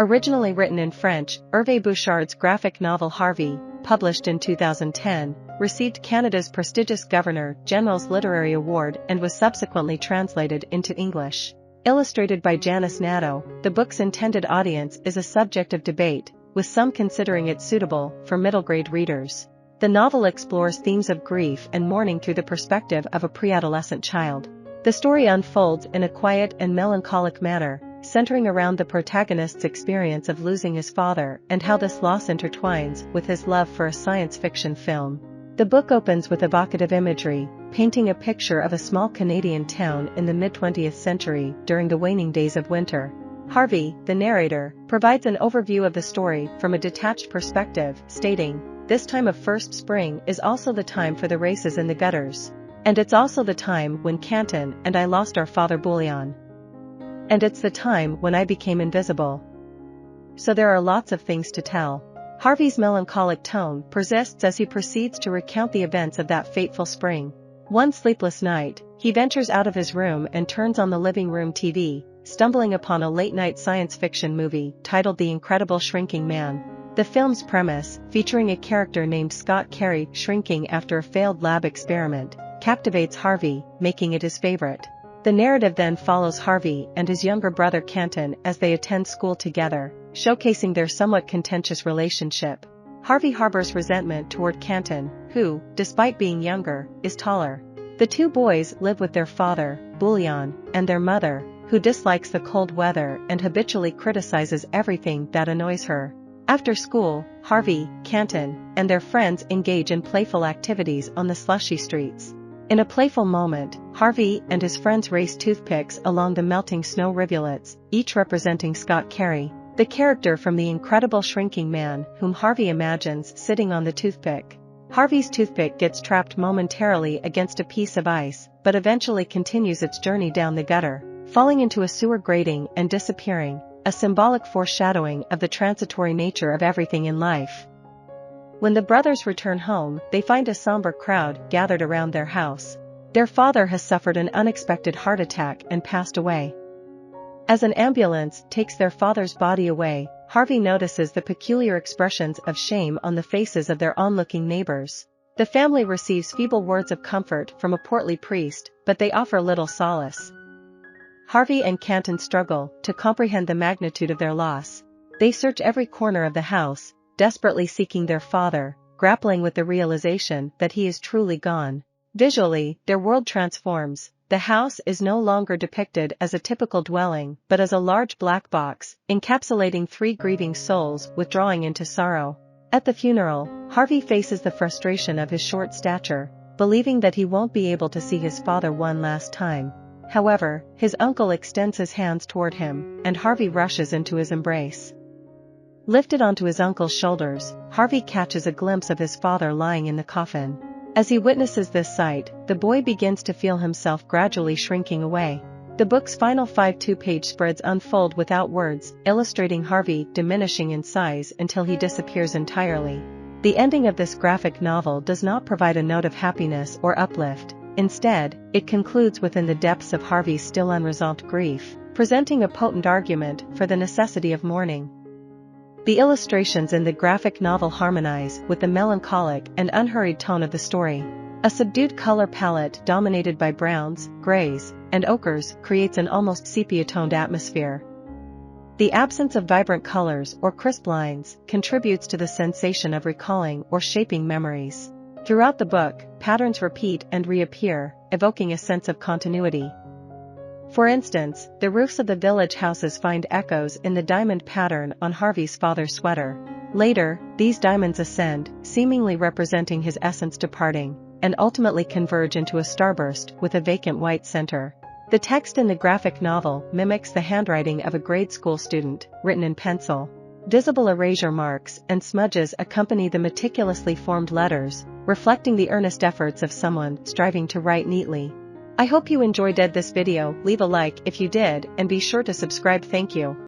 Originally written in French, Hervé Bouchard's graphic novel Harvey, published in 2010, received Canada's prestigious Governor-General's Literary Award and was subsequently translated into English. Illustrated by Janice Nadeau, the book's intended audience is a subject of debate, with some considering it suitable for middle-grade readers. The novel explores themes of grief and mourning through the perspective of a pre-adolescent child. The story unfolds in a quiet and melancholic manner, centering around the protagonist's experience of losing his father and how this loss intertwines with his love for a science fiction film. The book opens with evocative imagery, painting a picture of a small Canadian town in the mid-20th century during the waning days of winter. Harvey, the narrator, provides an overview of the story from a detached perspective, stating, "This time of first spring is also the time for the races in the gutters. And it's also the time when Canton and I lost our father Bouillon. And it's the time when I became invisible." So there are lots of things to tell. Harvey's melancholic tone persists as he proceeds to recount the events of that fateful spring. One sleepless night, he ventures out of his room and turns on the living room TV, stumbling upon a late-night science fiction movie titled The Incredible Shrinking Man. The film's premise, featuring a character named Scott Carey shrinking after a failed lab experiment, captivates Harvey, making it his favorite. The narrative then follows Harvey and his younger brother Canton as they attend school together, showcasing their somewhat contentious relationship. Harvey harbors resentment toward Canton, who, despite being younger, is taller. The two boys live with their father, Bouillon, and their mother, who dislikes the cold weather and habitually criticizes everything that annoys her. After school, Harvey, Canton, and their friends engage in playful activities on the slushy streets. In a playful moment, Harvey and his friends race toothpicks along the melting snow rivulets, each representing Scott Carey, the character from The Incredible Shrinking Man whom Harvey imagines sitting on the toothpick. Harvey's toothpick gets trapped momentarily against a piece of ice, but eventually continues its journey down the gutter, falling into a sewer grating and disappearing, a symbolic foreshadowing of the transitory nature of everything in life. When the brothers return home, they find a somber crowd gathered around their house. Their father has suffered an unexpected heart attack and passed away. As an ambulance takes their father's body away, Harvey notices the peculiar expressions of shame on the faces of their onlooking neighbors. The family receives feeble words of comfort from a portly priest, but they offer little solace. Harvey and Canton struggle to comprehend the magnitude of their loss. They search every corner of the house, desperately seeking their father, grappling with the realization that he is truly gone. Visually, their world transforms. The house is no longer depicted as a typical dwelling, but as a large black box, encapsulating three grieving souls withdrawing into sorrow. At the funeral, Harvey faces the frustration of his short stature, believing that he won't be able to see his father one last time. However, his uncle extends his hands toward him, and Harvey rushes into his embrace. Lifted onto his uncle's shoulders, Harvey catches a glimpse of his father lying in the coffin. As he witnesses this sight, the boy begins to feel himself gradually shrinking away. The book's final 5 two-page spreads unfold without words, illustrating Harvey diminishing in size until he disappears entirely. The ending of this graphic novel does not provide a note of happiness or uplift. Instead, it concludes within the depths of Harvey's still unresolved grief, presenting a potent argument for the necessity of mourning. The illustrations in the graphic novel harmonize with the melancholic and unhurried tone of the story. A subdued color palette dominated by browns, grays, and ochres creates an almost sepia-toned atmosphere. The absence of vibrant colors or crisp lines contributes to the sensation of recalling or shaping memories. Throughout the book, patterns repeat and reappear, evoking a sense of continuity. For instance, the roofs of the village houses find echoes in the diamond pattern on Harvey's father's sweater. Later, these diamonds ascend, seemingly representing his essence departing, and ultimately converge into a starburst with a vacant white center. The text in the graphic novel mimics the handwriting of a grade school student, written in pencil. Visible erasure marks and smudges accompany the meticulously formed letters, reflecting the earnest efforts of someone striving to write neatly. I hope you enjoyed this video. Leave a like if you did, and be sure to subscribe. Thank you.